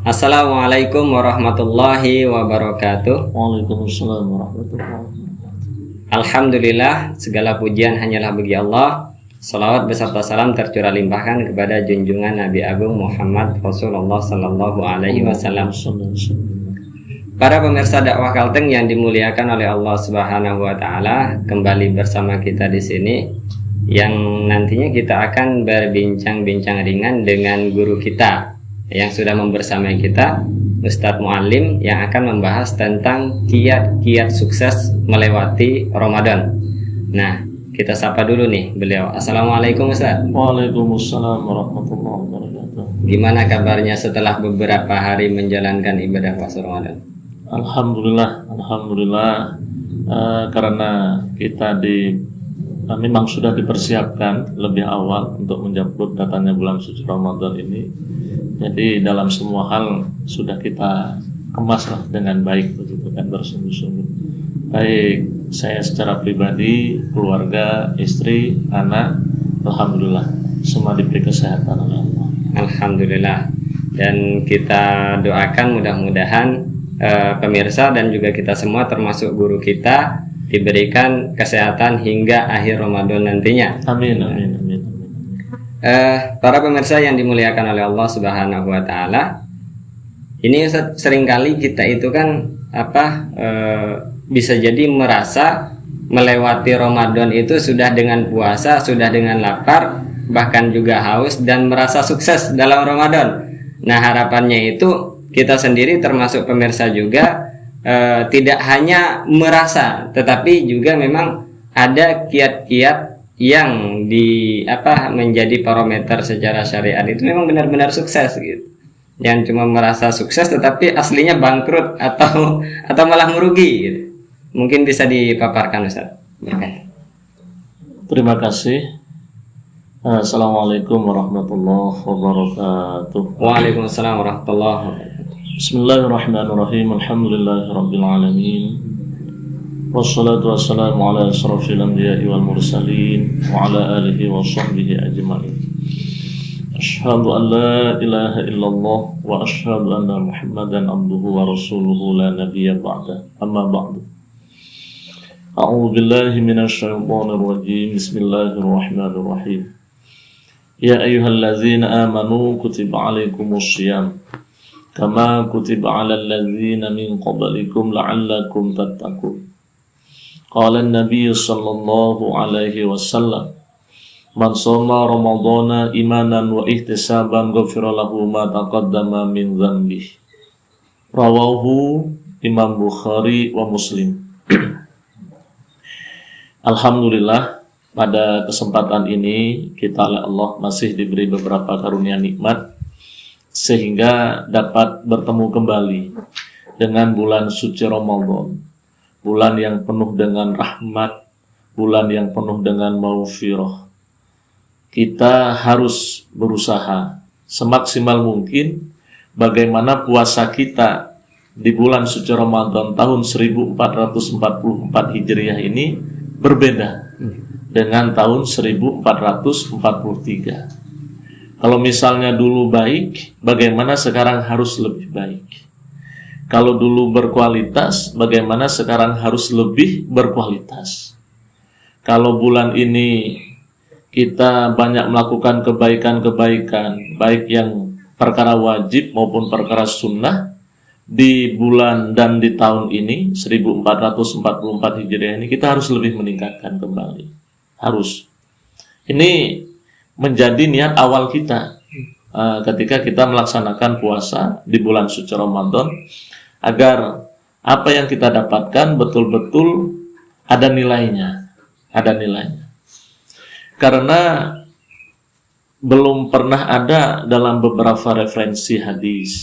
Assalamualaikum warahmatullahi wabarakatuh. Waalaikumsalam warahmatullahi wabarakatuh. Alhamdulillah, segala pujian hanyalah bagi Allah. Salawat beserta salam tercurah limpahkan kepada junjungan Nabi Agung Muhammad Rasulullah Sallallahu Alaihi Wasallam. Para pemirsa dakwah Kalteng yang dimuliakan oleh Allah Subhanahu Wa Taala, kembali bersama kita di sini, yang nantinya kita akan berbincang-bincang ringan dengan guru kita yang sudah membersamai kita, Ustadz Muallim, yang akan membahas tentang kiat-kiat sukses melewati Ramadan. Nah, kita sapa dulu nih beliau. Assalamualaikum Ustadz. Waalaikumsalam warahmatullahi wabarakatuh. Gimana kabarnya setelah beberapa hari menjalankan ibadah puasa Ramadan? Alhamdulillah, karena kita memang sudah dipersiapkan lebih awal untuk menjemput datangnya bulan suci Ramadan ini. Jadi dalam semua hal sudah kita kemaslah dengan baik, begitu kan, bersungguh-sungguh. Baik saya secara pribadi, keluarga, istri, anak, alhamdulillah semua diberi kesehatan oleh Allah. Alhamdulillah. Dan kita doakan mudah-mudahan pemirsa dan juga kita semua termasuk guru kita diberikan kesehatan hingga akhir Ramadan nantinya. Amin, amin, amin. Para pemirsa yang dimuliakan oleh Allah Subhanahu Wa Taala, ini seringkali kita itu kan bisa jadi merasa melewati Ramadan itu sudah dengan puasa, sudah dengan lapar, bahkan juga haus dan merasa sukses dalam Ramadan. Nah, harapannya itu kita sendiri termasuk pemirsa juga tidak hanya merasa, tetapi juga memang ada kiat-kiat yang menjadi parameter secara syariat itu memang benar-benar sukses gitu. Yang cuma merasa sukses tetapi aslinya bangkrut atau malah merugi gitu. Mungkin bisa dipaparkan Ustaz. Terima kasih. Assalamualaikum warahmatullahi wabarakatuh. Waalaikumsalam warahmatullahi wabarakatuh. Bismillahirrahmanirrahim. Alhamdulillahirabbil alamin. Wassalatu wassalamu ala asrafil anbiya'i wal mursalin wa ala alihi wa sahbihi ajma'in. Asyhadu an la ilaha illallah wa asyhadu anna Muhammadan abduhu wa rasuluhu la nabiyya ba'da. Amma ba'du. A'udzu billahi minasy syaithanir rajim. Bismillahirrahmanirrahim. Ya ayyuhalladzina amanu kutiba 'alaikumus syiyam kama kutiba 'alal ladzina min qablikum la'allakum tattaqun. Qala an-nabiy sallallahu alaihi wasallam, man shoma ramadhana imanan wa ihtisaban ghufira lahu ma taqaddama min dhanbihi. Rawahu Imam Bukhari wa Muslim. Alhamdulillah, pada kesempatan ini kita oleh Allah masih diberi beberapa karunia nikmat sehingga dapat bertemu kembali dengan bulan suci Ramadan. Bulan yang penuh dengan rahmat, bulan yang penuh dengan maghfirah. Kita harus berusaha semaksimal mungkin bagaimana puasa kita di bulan suci Ramadan tahun 1444 Hijriah ini berbeda dengan tahun 1443. Kalau misalnya dulu baik, bagaimana sekarang harus lebih baik? Kalau dulu berkualitas, bagaimana sekarang harus lebih berkualitas? Kalau bulan ini kita banyak melakukan kebaikan-kebaikan, baik yang perkara wajib maupun perkara sunnah, di bulan dan di tahun ini 1444 Hijriah ini kita harus lebih meningkatkan kembali. Harus. Ini menjadi niat awal kita ketika kita melaksanakan puasa di bulan suci Ramadan, agar apa yang kita dapatkan betul-betul ada nilainya, karena belum pernah ada dalam beberapa referensi hadis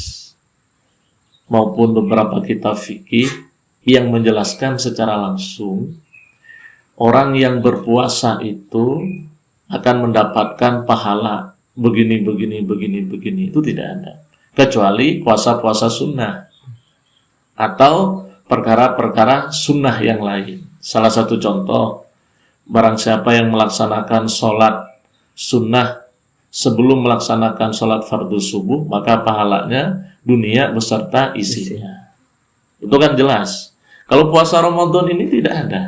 maupun beberapa kitab fikih yang menjelaskan secara langsung orang yang berpuasa itu akan mendapatkan pahala begini. Itu tidak ada, kecuali puasa-puasa sunnah atau perkara-perkara sunnah yang lain. Salah satu contoh, barang siapa yang melaksanakan sholat sunnah sebelum melaksanakan sholat fardu subuh, maka pahalanya dunia beserta isinya. Itu kan jelas. Kalau puasa Ramadan ini tidak ada.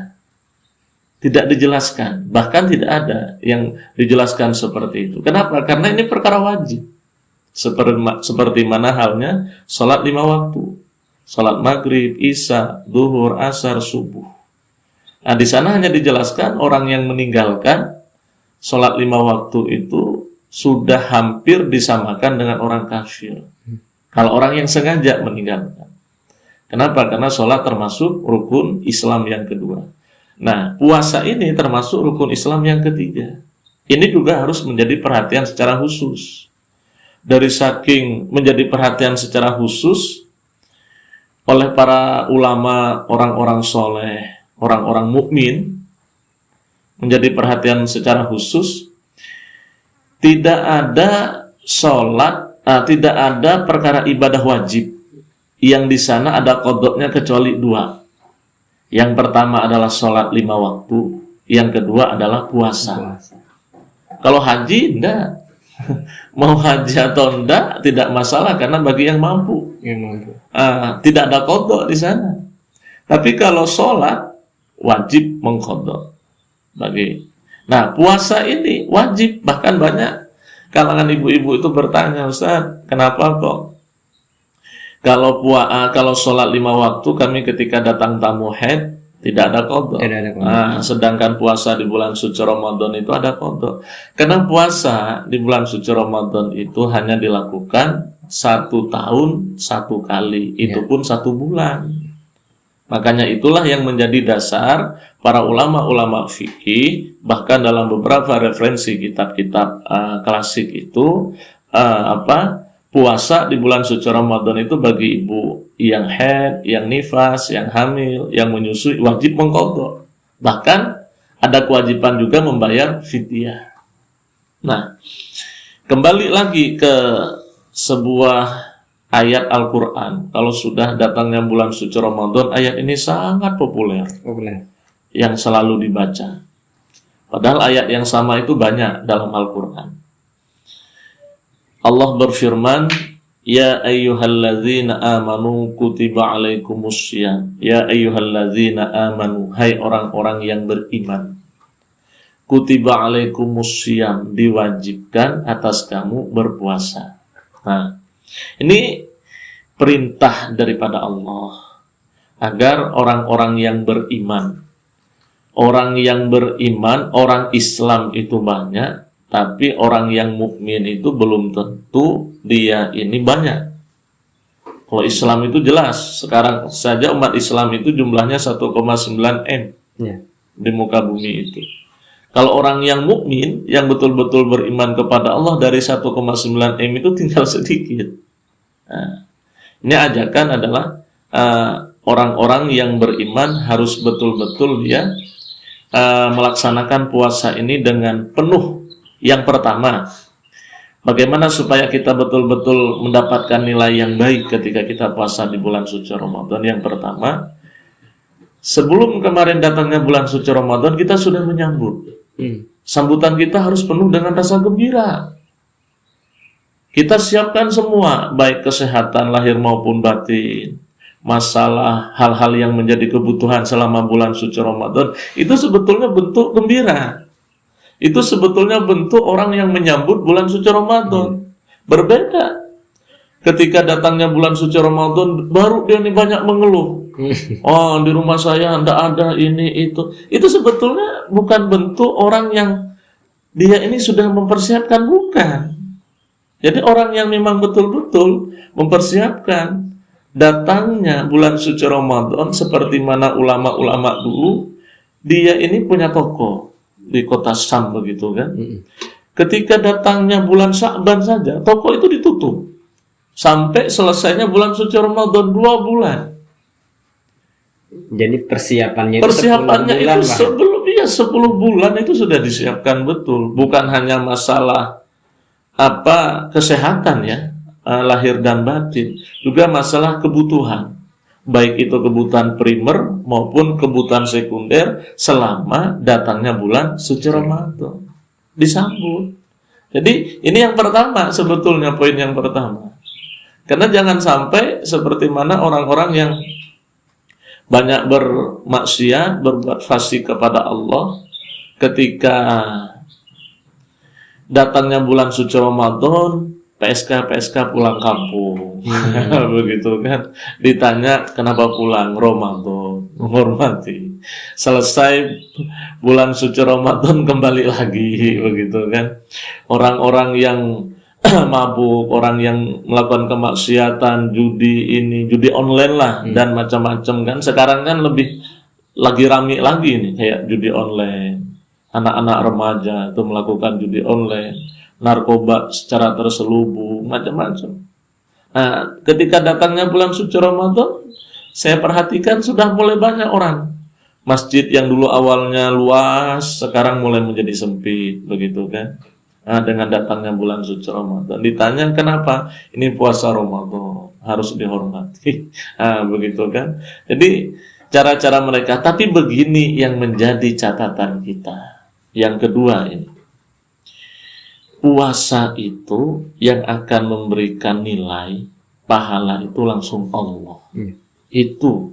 Tidak dijelaskan. Bahkan tidak ada yang dijelaskan seperti itu. Kenapa? Karena ini perkara wajib. Seperti mana halnya sholat 5 waktu. Sholat maghrib, isya, duhur, asar, subuh. Nah, di sana hanya dijelaskan orang yang meninggalkan sholat 5 waktu itu sudah hampir disamakan dengan orang kafir. Kalau orang yang sengaja meninggalkan. Kenapa? Karena sholat termasuk rukun Islam yang kedua. Nah, puasa ini termasuk rukun Islam yang ketiga. Ini juga harus menjadi perhatian secara khusus. Dari saking menjadi perhatian secara khusus oleh para ulama, orang-orang soleh, orang-orang mukmin, menjadi perhatian secara khusus, tidak ada sholat, tidak ada perkara ibadah wajib yang di sana ada qadoknya kecuali 2. Yang pertama adalah sholat 5 waktu, yang kedua adalah puasa. Kalau haji, enggak. Mau haji atau enggak, tidak masalah karena bagi yang mampu. Tidak ada qadok di sana. Tapi kalau sholat, wajib mengqadok. Nah, puasa ini wajib. Bahkan banyak kalangan ibu-ibu itu bertanya, Ustaz, kenapa kok kalau sholat 5 waktu kami ketika datang tamu haid tidak ada qadha. Nah, sedangkan puasa di bulan suci Ramadan itu ada qadha. Karena puasa di bulan suci Ramadan itu hanya dilakukan 1 tahun 1 kali, itu pun 1 bulan. Makanya itulah yang menjadi dasar para ulama-ulama fikih, bahkan dalam beberapa referensi kitab-kitab klasik itu puasa di bulan suci Ramadan itu bagi ibu yang haid, yang nifas, yang hamil, yang menyusui wajib mengqadha. Bahkan ada kewajiban juga membayar fidyah. Nah, kembali lagi ke sebuah ayat Al-Quran. Kalau sudah datangnya bulan suci Ramadan, ayat ini sangat populer. Yang selalu dibaca. Padahal ayat yang sama itu banyak dalam Al-Quran. Allah berfirman, Ya ayyuhalladzina amanu kutiba alaikumussyam. Ya ayyuhalladzina amanu, hai orang-orang yang beriman. Kutiba alaikumussyam, diwajibkan atas kamu berpuasa. Nah, ini perintah daripada Allah agar orang-orang yang beriman, orang Islam itu banyak, tapi orang yang mukmin itu belum tentu dia ini banyak. Kalau Islam itu jelas, sekarang saja umat Islam itu jumlahnya 1,9 M di muka bumi itu. Kalau orang yang mukmin, yang betul-betul beriman kepada Allah dari 1,9 M itu tinggal sedikit. Nah, ini ajakan adalah orang-orang yang beriman harus betul-betul dia melaksanakan puasa ini dengan penuh. Yang pertama, bagaimana supaya kita betul-betul mendapatkan nilai yang baik ketika kita puasa di bulan suci Ramadan? Yang pertama, sebelum kemarin datangnya bulan suci Ramadan, kita sudah menyambut. Sambutan kita harus penuh dengan rasa gembira. Kita siapkan semua, baik kesehatan lahir maupun batin, masalah hal-hal yang menjadi kebutuhan selama bulan suci Ramadan, itu sebetulnya bentuk gembira. Itu sebetulnya bentuk orang yang menyambut bulan suci Ramadan. Berbeda ketika datangnya bulan suci Ramadan, baru dia ini banyak mengeluh. Oh, di rumah saya tidak ada ini itu. Itu sebetulnya bukan bentuk orang yang dia ini sudah mempersiapkan, bukan. Jadi orang yang memang betul-betul mempersiapkan datangnya bulan suci Ramadan, seperti mana ulama-ulama dulu, dia ini punya toko di kota Syam begitu kan. Ketika datangnya bulan Sya'ban saja, toko itu ditutup. Sampai selesainya bulan suci Ramadan 2 bulan. Jadi persiapannya itu sebelum 10 bulan itu sudah disiapkan betul. Bukan hanya masalah kesehatan ya, lahir dan batin, juga masalah kebutuhan. Baik itu kebutuhan primer maupun kebutuhan sekunder selama datangnya bulan suci Ramadan. Disambut. Jadi ini yang pertama, sebetulnya poin yang pertama. Karena jangan sampai seperti mana orang-orang yang banyak bermaksiat, berbuat fasik kepada Allah, ketika datangnya bulan suci Ramadan, PSK pulang kampung. Begitu kan, ditanya kenapa pulang, Ramadan, menghormati. Selesai bulan suci Ramadan kembali lagi, begitu kan. Orang-orang yang mabuk, orang yang melakukan kemaksiatan, judi online lah, dan macam-macam kan. Sekarang kan lebih lagi rame lagi nih, kayak judi online. Anak-anak remaja itu melakukan judi online, narkoba secara terselubung, macam-macam. Nah, ketika datangnya bulan suci Ramadan, saya perhatikan sudah mulai banyak orang. Masjid yang dulu awalnya luas, sekarang mulai menjadi sempit, begitu kan. Nah, dengan datangnya bulan suci Ramadan, ditanya kenapa? Ini puasa Ramadan, harus dihormati. Nah, begitu kan. Jadi cara-cara mereka, tapi begini yang menjadi catatan kita. Yang kedua ini, puasa itu yang akan memberikan nilai pahala itu langsung Allah. Itu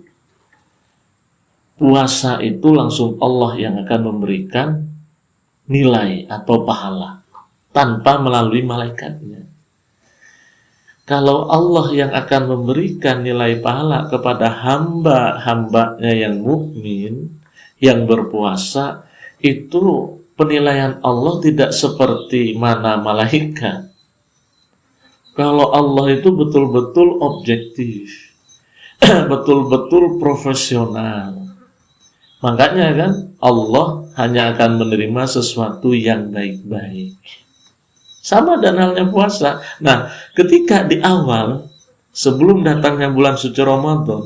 puasa itu langsung Allah yang akan memberikan nilai atau pahala tanpa melalui malaikatnya. Kalau Allah yang akan memberikan nilai pahala kepada hamba-hambanya yang mukmin, yang berpuasa, itu penilaian Allah tidak seperti mana malaikat. Kalau Allah itu betul-betul objektif, betul-betul profesional. Makanya kan Allah hanya akan menerima sesuatu yang baik-baik. Sama dan halnya puasa. Nah, ketika di awal, sebelum datangnya bulan suci Ramadan,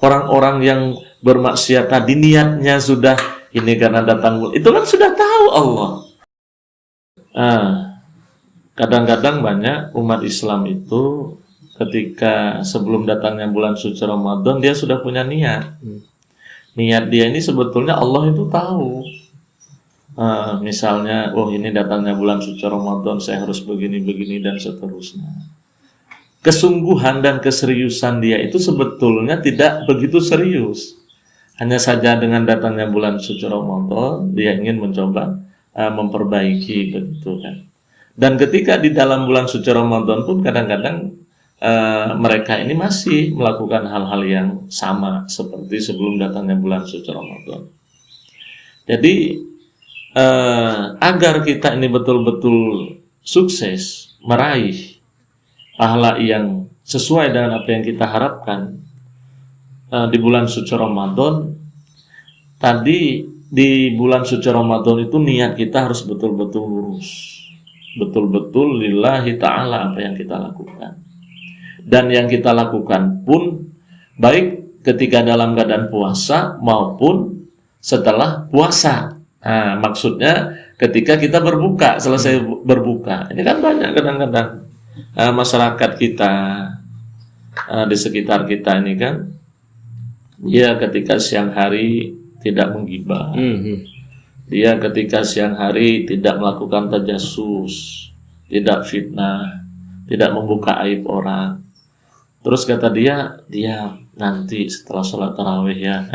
orang-orang yang bermaksiat tadi niatnya sudah ini karena datang bulan, itu kan sudah tahu Allah. Kadang-kadang banyak umat Islam itu ketika sebelum datangnya bulan suci Ramadan, dia sudah punya niat. Niat dia ini sebetulnya Allah itu tahu. Misalnya, ini datangnya bulan suci Ramadan, saya harus begini-begini dan seterusnya. Kesungguhan dan keseriusan dia itu sebetulnya tidak begitu serius. Hanya saja dengan datangnya bulan suci Ramadan, dia ingin mencoba memperbaiki, begitu kan. Dan ketika di dalam bulan suci Ramadan pun kadang-kadang mereka ini masih melakukan hal-hal yang sama seperti sebelum datangnya bulan suci Ramadan. Jadi agar kita ini betul-betul sukses meraih pahala yang sesuai dengan apa yang kita harapkan di bulan suci Ramadan, tadi di bulan suci Ramadan itu niat kita harus betul-betul lurus, betul-betul lillahi ta'ala apa yang kita lakukan. Dan yang kita lakukan pun baik ketika dalam keadaan puasa maupun setelah puasa. Nah, maksudnya ketika kita berbuka, selesai berbuka. Ini kan banyak kadang-kadang masyarakat kita di sekitar kita ini kan, dia ketika siang hari tidak menggibah. Dia ketika siang hari tidak melakukan tajassus, tidak fitnah, tidak membuka aib orang. Terus kata dia nanti setelah sholat tarawih ya,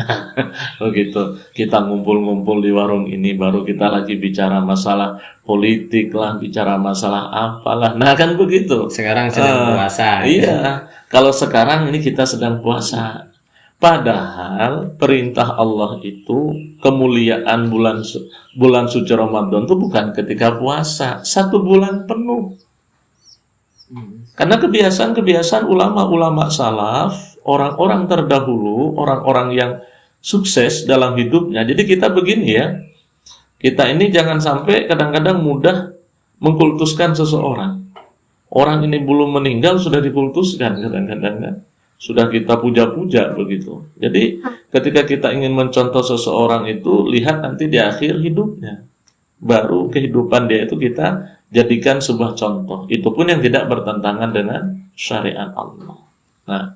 begitu. Kita ngumpul-ngumpul di warung ini, baru kita lagi bicara masalah politik lah, bicara masalah apalah. Nah kan begitu. Sekarang sedang puasa. Iya, kalau sekarang ini kita sedang puasa. Padahal perintah Allah itu kemuliaan bulan suci Ramadan itu bukan ketika puasa, 1 bulan penuh. Karena kebiasaan ulama-ulama salaf, orang-orang terdahulu, orang-orang yang sukses dalam hidupnya. Jadi kita begini ya, kita ini jangan sampai kadang-kadang mudah mengkultuskan seseorang. Orang ini belum meninggal sudah dikultuskan kadang-kadang kan. Sudah kita puja-puja begitu. Jadi ketika kita ingin mencontoh seseorang itu, lihat nanti di akhir hidupnya. Baru kehidupan dia itu kita jadikan sebuah contoh. Itu pun yang tidak bertentangan dengan syariat Allah. Nah,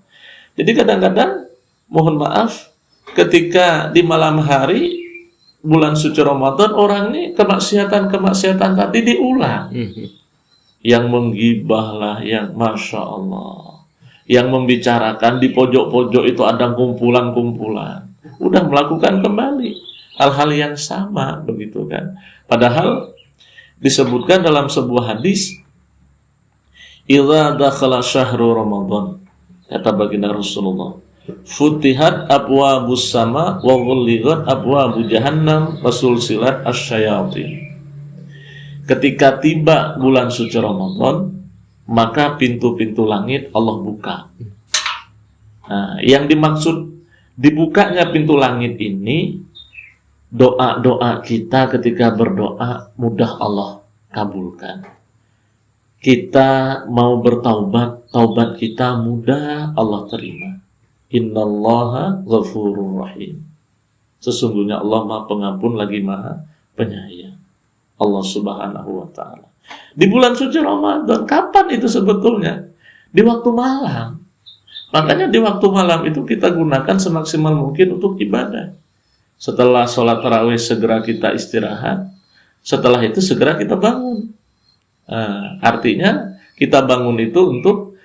jadi kadang-kadang mohon maaf, ketika di malam hari bulan suci Ramadan, orang ini kemaksiatan tadi diulang. Yang menggibah lah, yang Masya Allah, yang membicarakan di pojok-pojok itu ada kumpulan-kumpulan, udah melakukan kembali hal-hal yang sama, begitu kan. Padahal disebutkan dalam sebuah hadis, idza dakhala syahru Ramadan, kata baginda Rasulullah, futihat abwabus sama wa ghulliqat abwabu jahannam wa sulsilat asyayatin. Ketika tiba bulan suci Ramadan, maka pintu-pintu langit Allah buka. Nah, yang dimaksud dibukanya pintu langit ini, doa-doa kita ketika berdoa mudah Allah kabulkan. Kita mau bertaubat, taubat kita mudah Allah terima. Innallaha ghafurur rahim. Sesungguhnya Allah Maha Pengampun lagi Maha Penyayang. Allah Subhanahu wa taala. Di bulan suci Ramadan, kapan itu sebetulnya? Di waktu malam. Makanya di waktu malam itu kita gunakan semaksimal mungkin untuk ibadah. Setelah sholat tarawih segera kita istirahat. Setelah itu segera kita bangun. Artinya kita bangun itu untuk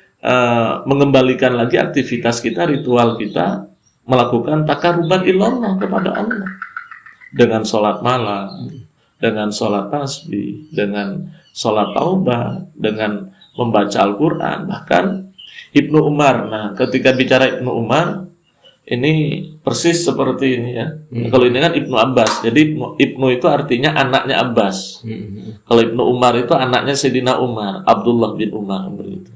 mengembalikan lagi aktivitas kita, ritual kita, melakukan taqarruban ilallah kepada Allah dengan sholat malam, dengan sholat tasbih, dengan sholat taubat, dengan membaca Al-Quran. Bahkan Ibnu Umar, nah ketika bicara Ibnu Umar, ini persis seperti ini ya. Kalau ini kan Ibnu Abbas, jadi Ibnu itu artinya anaknya Abbas. Kalau Ibnu Umar itu anaknya Sayyidina Umar, Abdullah bin Umar, begitu.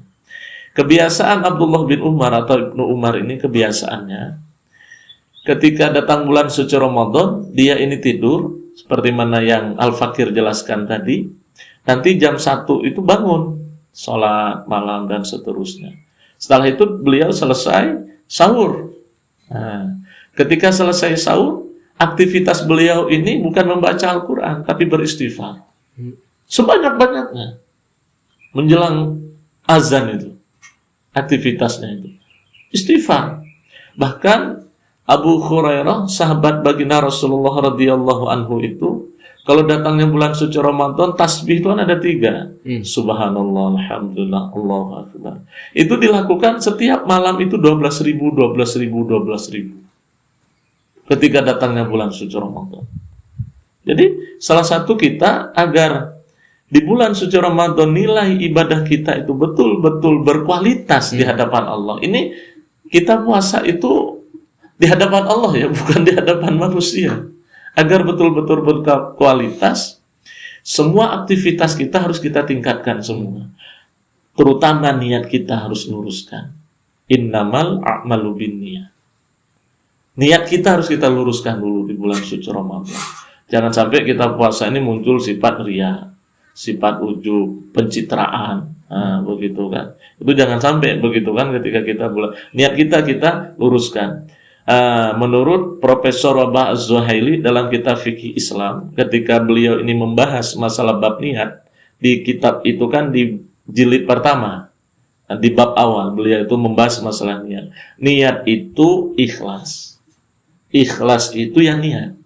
Kebiasaan Abdullah bin Umar atau Ibnu Umar ini kebiasaannya, ketika datang bulan suci Ramadan, dia ini tidur, seperti mana yang Al-Fakir jelaskan tadi. Nanti jam 1 itu bangun, sholat malam dan seterusnya. Setelah itu beliau selesai sahur. Nah, ketika selesai sahur, aktivitas beliau ini bukan membaca Al-Quran, tapi beristighfar. Sebanyak-banyaknya. Menjelang azan itu, aktivitasnya itu. Istighfar. Bahkan Abu Hurairah, sahabat baginda Rasulullah radhiyallahu anhu itu, kalau datangnya bulan suci Ramadan, tasbih itu kan ada 3. Subhanallah, alhamdulillah, Allahu akbar. Itu dilakukan setiap malam itu 12.000. Ketika datangnya bulan suci Ramadan. Jadi salah satu kita agar di bulan suci Ramadan nilai ibadah kita itu betul-betul berkualitas di hadapan Allah. Ini kita puasa itu di hadapan Allah ya, bukan di hadapan manusia. Agar betul-betul berkualitas, semua aktivitas kita harus kita tingkatkan semua. Terutama niat kita harus luruskan. Innamal a'malu binniyat. Niat kita harus kita luruskan dulu di bulan suci Ramadan. Jangan sampai kita puasa ini muncul sifat riya, sifat ujub, pencitraan. Nah, begitu kan. Itu jangan sampai begitu kan ketika kita niat kita luruskan. Menurut Profesor Wabah Az-Zuhaili dalam kitab Fikih Islam, ketika beliau ini membahas masalah bab niat, di kitab itu kan di jilid pertama, di bab awal beliau itu membahas masalah niat. Niat itu ikhlas. Ikhlas itu yang niat.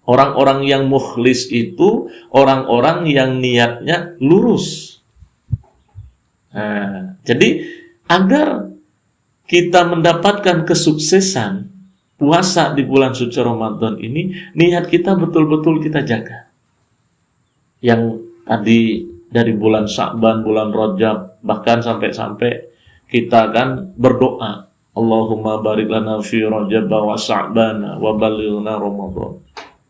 Orang-orang yang mukhlis itu orang-orang yang niatnya lurus. Jadi agar kita mendapatkan kesuksesan puasa di bulan suci Ramadan ini, niat kita betul-betul kita jaga. Yang tadi dari bulan Sya'ban, bulan Rajab, bahkan sampai-sampai kita kan berdoa, Allahumma barik lana fi Rajab wa Sya'ban wa balighna Ramadan.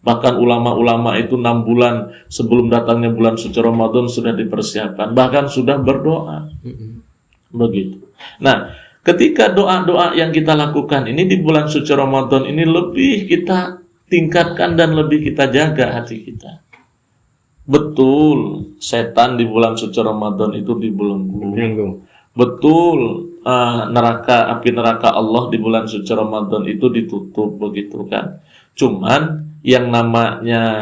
Bahkan ulama-ulama itu 6 bulan sebelum datangnya bulan suci Ramadan sudah dipersiapkan, bahkan sudah berdoa. Begitu. Nah, ketika doa-doa yang kita lakukan ini di bulan suci Ramadan ini lebih kita tingkatkan dan lebih kita jaga hati kita. Betul, setan di bulan suci Ramadan itu dibelenggu. Betul, api neraka Allah di bulan suci Ramadan itu ditutup, begitu kan. Cuman yang namanya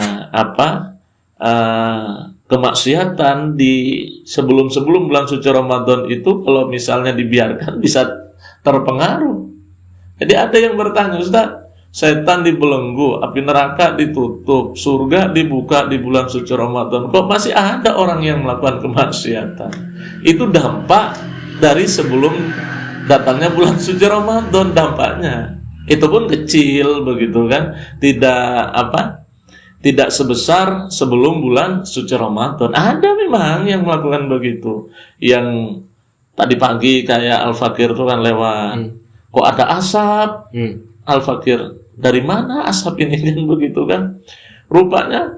kemaksiatan di sebelum bulan suci Ramadan itu kalau misalnya dibiarkan bisa terpengaruh. Jadi ada yang bertanya, Ustaz, setan dibelenggu, api neraka ditutup, surga dibuka di bulan suci Ramadan, kok masih ada orang yang melakukan kemaksiatan? Itu dampak dari sebelum datangnya bulan suci Ramadan dampaknya. Itu pun kecil begitu kan, tidak sebesar sebelum bulan suci Ramadan. Ada memang yang melakukan begitu. Yang tadi pagi kayak Al-Fakir itu kan lewat, kok ada asap? Al-Fakir, dari mana asap ini kan begitu kan? Rupanya,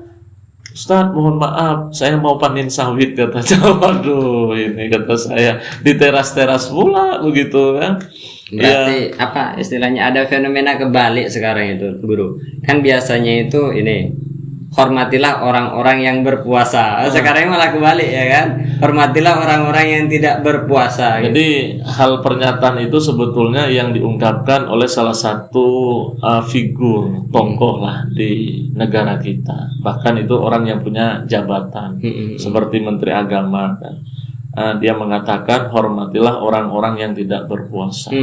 Ustaz mohon maaf, saya mau panen sawit katanya. Waduh, ini kata saya di teras-teras pula begitu kan? Berarti apa istilahnya, ada fenomena kebalik sekarang itu, Guru. Kan biasanya itu ini, hormatilah orang-orang yang berpuasa. Sekarang malah kebalik ya kan? Hormatilah orang-orang yang tidak berpuasa. Jadi hal pernyataan itu sebetulnya yang diungkapkan oleh salah satu figur tokoh lah di negara kita. Bahkan itu orang yang punya jabatan seperti Menteri Agama kan. Dia mengatakan hormatilah orang-orang yang tidak berpuasa.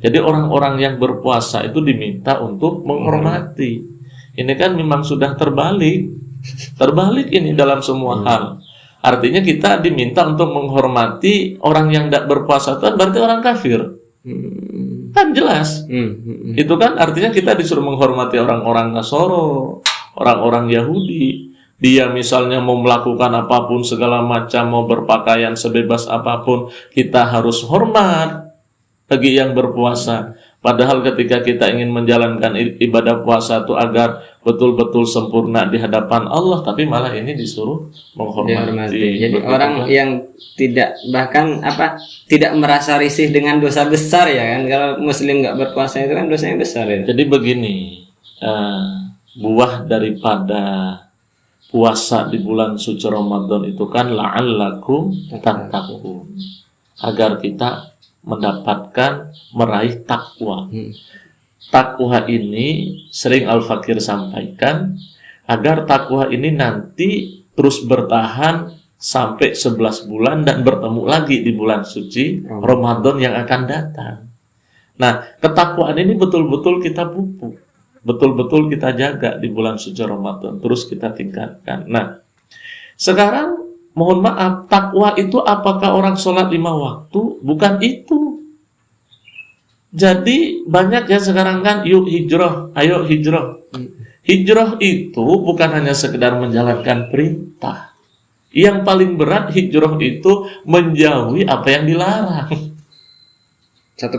Jadi orang-orang yang berpuasa itu diminta untuk menghormati. Ini kan memang sudah terbalik ini dalam semua hal. Artinya kita diminta untuk menghormati orang yang tidak berpuasa, itu kan berarti orang kafir. Kan jelas. Itu kan artinya kita disuruh menghormati orang-orang Nasoro, orang-orang Yahudi. Dia misalnya mau melakukan apapun segala macam, mau berpakaian sebebas apapun, kita harus hormat bagi yang berpuasa. Padahal ketika kita ingin menjalankan ibadah puasa itu agar betul-betul sempurna di hadapan Allah, tapi malah ini disuruh menghormati. Jadi orang yang tidak tidak merasa risih dengan dosa besar ya kan? Kalau Muslim nggak berpuasa itu kan dosanya besar ya. Jadi begini, buah daripada puasa di bulan suci Ramadan itu kan la'allakum tattaqun, agar kita mendapatkan meraih takwa. Takwa ini sering Al-Fakir sampaikan agar takwa ini nanti terus bertahan sampai 11 bulan dan bertemu lagi di bulan suci Ramadan yang akan datang. Nah, ketakwaan ini betul-betul kita pupuk, betul-betul kita jaga di bulan suci Ramadan, terus kita tingkatkan. Nah, sekarang mohon maaf, takwa itu apakah orang sholat 5 waktu? Bukan itu. Jadi banyak ya sekarang kan, yuk hijrah, ayo hijrah. Hijrah itu bukan hanya sekedar menjalankan perintah. Yang paling berat hijrah itu menjauhi apa yang dilarang. Satu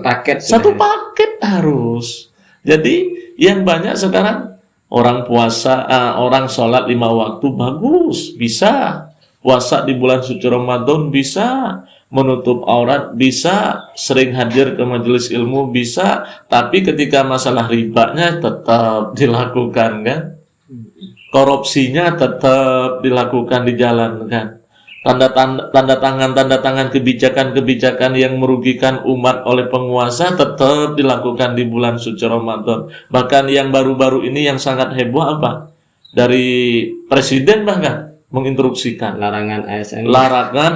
paket harus. Jadi yang banyak sekarang orang puasa, orang sholat 5 waktu bagus, bisa. Puasa di bulan suci Ramadan bisa, menutup aurat bisa, sering hadir ke majelis ilmu bisa, tapi ketika masalah ribanya tetap dilakukan kan, korupsinya tetap dilakukan, dijalankan, tanda tangan kebijakan yang merugikan umat oleh penguasa tetap dilakukan di bulan suci Ramadan. Bahkan yang baru-baru ini yang sangat heboh apa? Dari presiden bahkan menginstruksikan larangan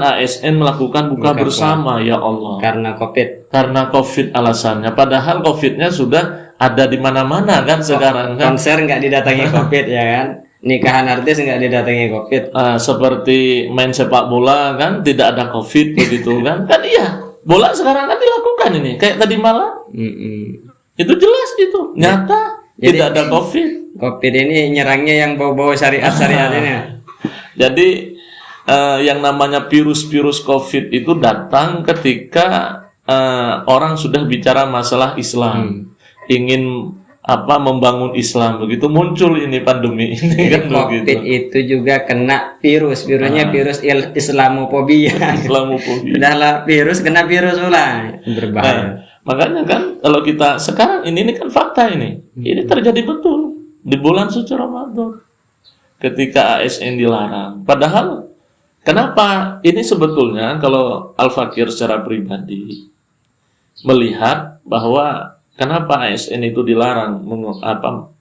ASN melakukan buka bersama, ya Allah, karena COVID alasannya, padahal COVID-nya sudah ada di mana-mana kan sekarang kan. Konser nggak didatangi COVID ya kan, nikahan artis nggak didatangi COVID, seperti main sepak bola kan tidak ada COVID begitu kan. Kan iya, bola sekarang kan dilakukan ini kayak tadi malam. Itu jelas itu nyata. Jadi, tidak ada COVID ini nyerangnya yang bau-bau syariat ini. Jadi yang namanya virus COVID itu datang ketika orang sudah bicara masalah Islam, ingin membangun Islam, begitu muncul ini pandemi ini kan. COVID begitu. Itu juga kena virusnya virus Islamofobia. Udahlah virus kena virus pula, berbahaya. Makanya kan kalau kita sekarang ini kan fakta ini terjadi betul di bulan suci Ramadan. Ketika ASN dilarang. Padahal kenapa ini sebetulnya kalau Al-Fakir secara pribadi melihat bahwa kenapa ASN itu dilarang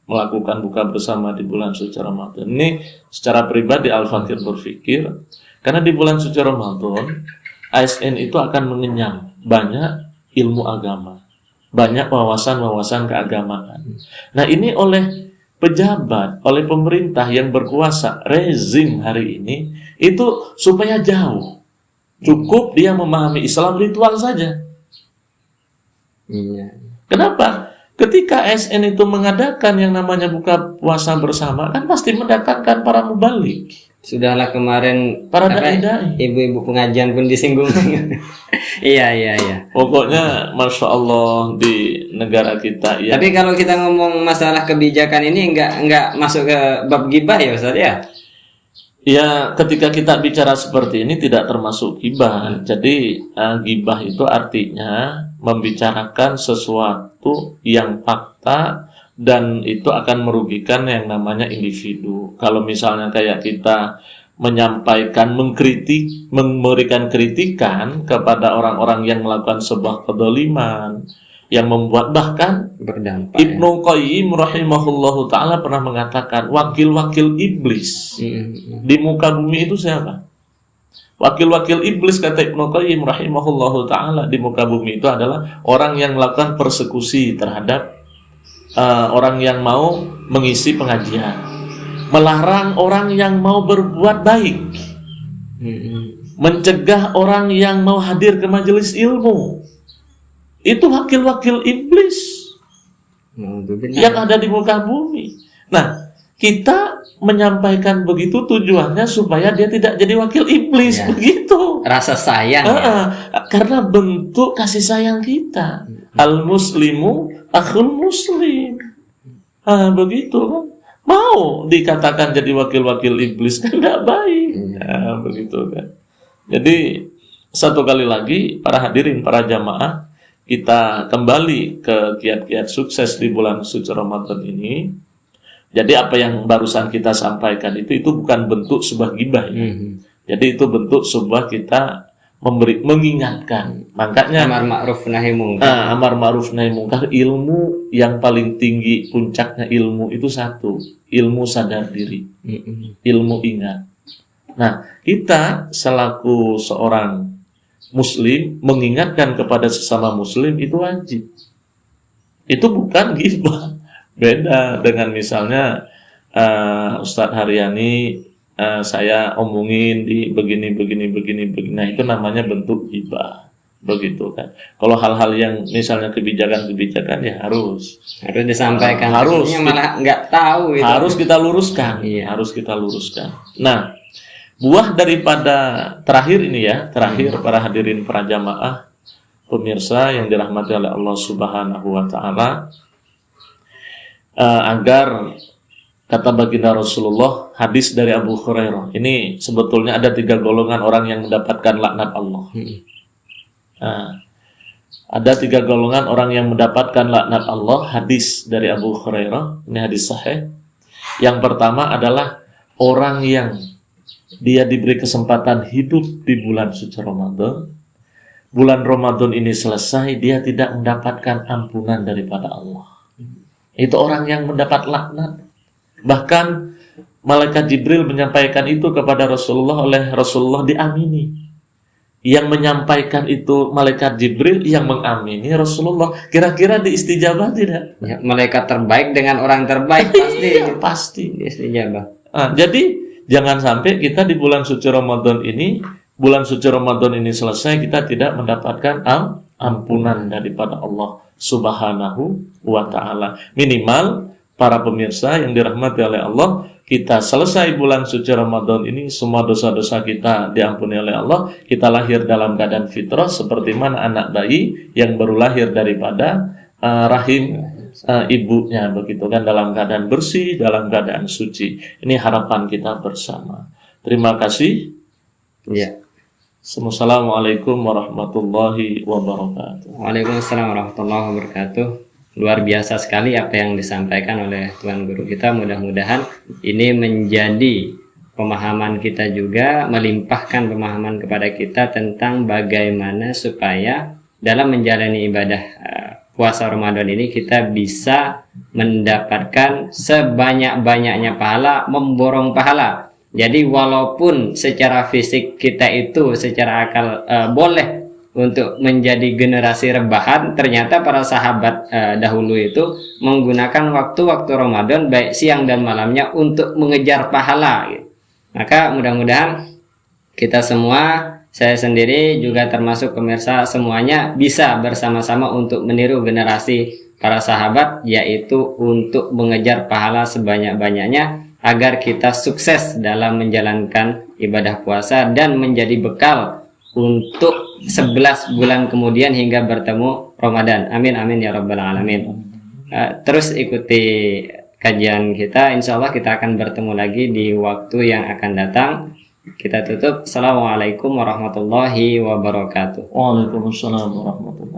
melakukan buka bersama di bulan suci Ramadan. Ini secara pribadi Al-Fakir berpikir karena di bulan suci Ramadan ASN itu akan mengenyam banyak ilmu agama, banyak wawasan-wawasan keagamaan. Nah, ini oleh pejabat, oleh pemerintah yang berkuasa, rezim hari ini, itu supaya jauh. Cukup dia memahami Islam ritual saja. Iya. Kenapa? Ketika ASN itu mengadakan yang namanya buka puasa bersama, kan pasti mendatangkan para mubalik. Sudahlah kemarin Para dai-dai. ibu-ibu pengajian pun disinggung. Iya. Pokoknya Masya Allah di negara kita ya. Tapi kalau kita ngomong masalah kebijakan ini enggak masuk ke bab gibah ya Ustaz ya? Ya, ketika kita bicara seperti ini tidak termasuk gibah. Jadi gibah itu artinya membicarakan sesuatu yang fakta dan itu akan merugikan yang namanya individu. Kalau misalnya kayak kita menyampaikan, mengkritik, memberikan kritikan kepada orang-orang yang melakukan sebuah kedoliman, yang membuat, bahkan Berdampak. Ibnu Qayyim rahimahullahu ta'ala pernah mengatakan wakil-wakil iblis di muka bumi itu siapa? Wakil-wakil iblis, kata Ibnu Qayyim rahimahullahu ta'ala, di muka bumi itu adalah orang yang melakukan persekusi terhadap orang yang mau mengisi pengajian, melarang orang yang mau berbuat baik, mencegah orang yang mau hadir ke majelis ilmu. Itu wakil-wakil iblis yang ada di muka bumi. Nah, kita menyampaikan begitu tujuannya supaya dia tidak jadi wakil iblis, ya. Begitu. Rasa sayang ya. Karena bentuk kasih sayang kita. Al-muslimu akhul muslim. Begitu kan. Mau dikatakan jadi wakil-wakil iblis kan tidak baik. Begitu kan. Jadi satu kali lagi para hadirin, para jamaah, kita kembali ke kiat-kiat sukses di bulan suci Ramadan ini. Jadi apa yang barusan kita sampaikan itu bukan bentuk sebuah gibah ya. Jadi itu bentuk sebuah kita mengingatkan. Makanya amar ma'ruf nahi mungkar. Amar ma'ruf nahi mungkar, ilmu yang paling tinggi, puncaknya ilmu itu satu, ilmu sadar diri, ilmu ingat. Nah, kita selaku seorang muslim mengingatkan kepada sesama muslim itu wajib. Itu bukan ghibah. Beda dengan misalnya Ustadz Haryani saya omongin di begini. Nah, itu namanya bentuk ghibah. Begitu kan. Kalau hal-hal yang misalnya kebijakan ya harus disampaikan. Harus malah nggak tahu itu. Harus kita luruskan. Iya. Harus kita luruskan. Nah, buah daripada terakhir para hadirin, para jamaah, pemirsa yang dirahmati oleh Allah Subhanahu wa taala, agar kata baginda Rasulullah, hadis dari Abu Hurairah, ini sebetulnya ada 3 golongan orang yang mendapatkan laknat Allah. Ada 3 golongan orang yang mendapatkan laknat Allah, hadis dari Abu Hurairah, ini hadis sahih. Yang pertama adalah orang yang dia diberi kesempatan hidup di bulan suci Ramadan. Bulan Ramadan ini selesai, dia tidak mendapatkan ampunan daripada Allah. Itu orang yang mendapat laknat. Bahkan malaikat Jibril menyampaikan itu kepada Rasulullah, oleh Rasulullah diamini. Yang menyampaikan itu malaikat Jibril, yang mengamini Rasulullah. Kira-kira diistijabah tidak? Ya, malaikat terbaik dengan orang terbaik pasti. Iya, pasti diistijabah. Jadi jangan sampai kita di bulan suci Ramadan ini, selesai, kita tidak mendapatkan ampunan daripada Allah Subhanahu wa ta'ala. Minimal para pemirsa yang dirahmati oleh Allah, kita selesai bulan suci Ramadan ini, semua dosa-dosa kita diampuni oleh Allah. Kita lahir dalam keadaan fitrah seperti mana anak bayi yang baru lahir daripada rahim ibunya, begitu kan, dalam keadaan bersih, dalam keadaan suci. Ini harapan kita bersama. Terima kasih. Ya. Assalamualaikum warahmatullahi wabarakatuh. Waalaikumsalam warahmatullahi wabarakatuh. Luar biasa sekali apa yang disampaikan oleh Tuan Guru kita. Mudah-mudahan ini menjadi pemahaman kita juga, melimpahkan pemahaman kepada kita tentang bagaimana supaya dalam menjalani ibadah puasa Ramadan ini kita bisa mendapatkan sebanyak-banyaknya pahala, memborong pahala. Jadi walaupun secara fisik kita itu secara akal boleh untuk menjadi generasi rebahan, ternyata para sahabat dahulu itu menggunakan waktu-waktu Ramadan baik siang dan malamnya untuk mengejar pahala gitu. Maka mudah-mudahan kita semua saya sendiri juga termasuk pemirsa semuanya bisa bersama-sama untuk meniru generasi para sahabat, yaitu untuk mengejar pahala sebanyak-banyaknya agar kita sukses dalam menjalankan ibadah puasa dan menjadi bekal untuk 11 bulan kemudian hingga bertemu Ramadan. Amin amin ya rabbal alamin. Terus ikuti kajian kita, insya Allah kita akan bertemu lagi di waktu yang akan datang. Kita tutup. Assalamualaikum warahmatullahi wabarakatuh. Waalaikumsalam warahmatullahi wabarakatuh.